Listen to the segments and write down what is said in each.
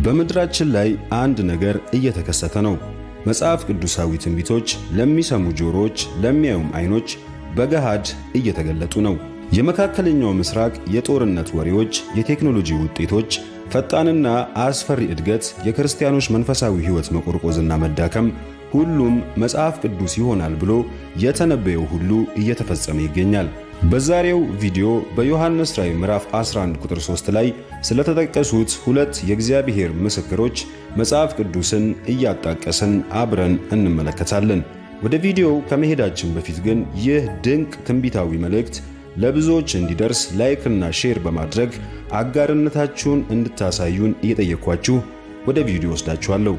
በምድራችን ላይ አንድ ነገር እየተከሰተ ነው። መጽሐፍ ቅዱሳዊ ትንቢቶች ለሚሰሙ ጆሮዎች፣ ለሚያዩም ዓይኖች በገሃድ እየተገለጡ ነው። የመካከለኛው ምስራቅ የጦርነት ወሬዎች፣ የቴክኖሎጂ ውጤቶች፣ ፈጣንና አስፈሪ እድገት፣ የክርስቲያኖች መንፈሳዊ ሕይወት መቆርቆዝና መዳከም፣ ሁሉም መጽሐፍ ቅዱስ ይሆናል ብሎ የተነበየው ሁሉ እየተፈጸመ ይገኛል። በዛሬው ቪዲዮ በዮሐንስ ራዕይ ምዕራፍ 11 ቁጥር 3 ላይ ስለተጠቀሱት ሁለት የእግዚአብሔር ምስክሮች መጽሐፍ ቅዱስን እያጣቀስን አብረን እንመለከታለን። ወደ ቪዲዮው ከመሄዳችን በፊት ግን ይህ ድንቅ ትንቢታዊ መልእክት ለብዙዎች እንዲደርስ ላይክና ሼር በማድረግ አጋርነታችሁን እንድታሳዩን እየጠየኳችሁ ወደ ቪዲዮ ወስዳችኋለሁ።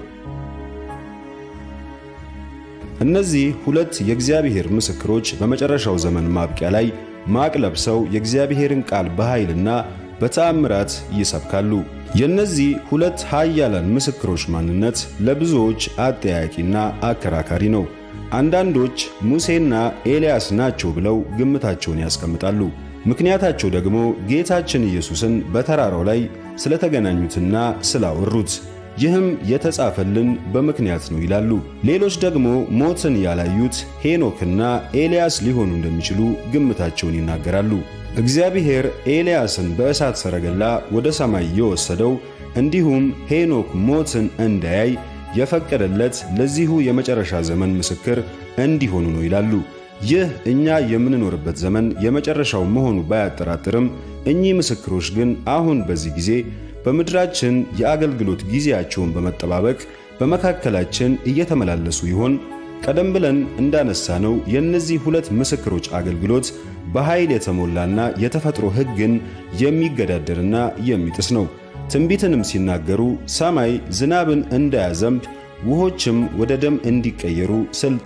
እነዚህ ሁለት የእግዚአብሔር ምስክሮች በመጨረሻው ዘመን ማብቂያ ላይ ማቅ ለብሰው የእግዚአብሔርን ቃል በኃይልና በተአምራት ይሰብካሉ። የእነዚህ ሁለት ኃያላን ምስክሮች ማንነት ለብዙዎች አጠያያቂና አከራካሪ ነው። አንዳንዶች ሙሴና ኤልያስ ናቸው ብለው ግምታቸውን ያስቀምጣሉ። ምክንያታቸው ደግሞ ጌታችን ኢየሱስን በተራራው ላይ ስለተገናኙትና ስላወሩት፣ ይህም የተጻፈልን በምክንያት ነው ይላሉ። ሌሎች ደግሞ ሞትን ያላዩት ሄኖክና ኤልያስ ሊሆኑ እንደሚችሉ ግምታቸውን ይናገራሉ። እግዚአብሔር ኤልያስን በእሳት ሰረገላ ወደ ሰማይ የወሰደው እንዲሁም ሄኖክ ሞትን እንዳያይ የፈቀደለት ለዚሁ የመጨረሻ ዘመን ምስክር እንዲሆኑ ነው ይላሉ። ይህ እኛ የምንኖርበት ዘመን የመጨረሻው መሆኑ ባያጠራጥርም እኚህ ምስክሮች ግን አሁን በዚህ ጊዜ በምድራችን የአገልግሎት ጊዜያቸውን በመጠባበቅ በመካከላችን እየተመላለሱ ይሆን? ቀደም ብለን እንዳነሳነው የእነዚህ ሁለት ምስክሮች አገልግሎት በኃይል የተሞላና የተፈጥሮ ሕግን የሚገዳደርና የሚጥስ ነው። ትንቢትንም ሲናገሩ ሰማይ ዝናብን እንዳያዘንብ ውሆችም ወደ ደም እንዲቀየሩ ስልጣን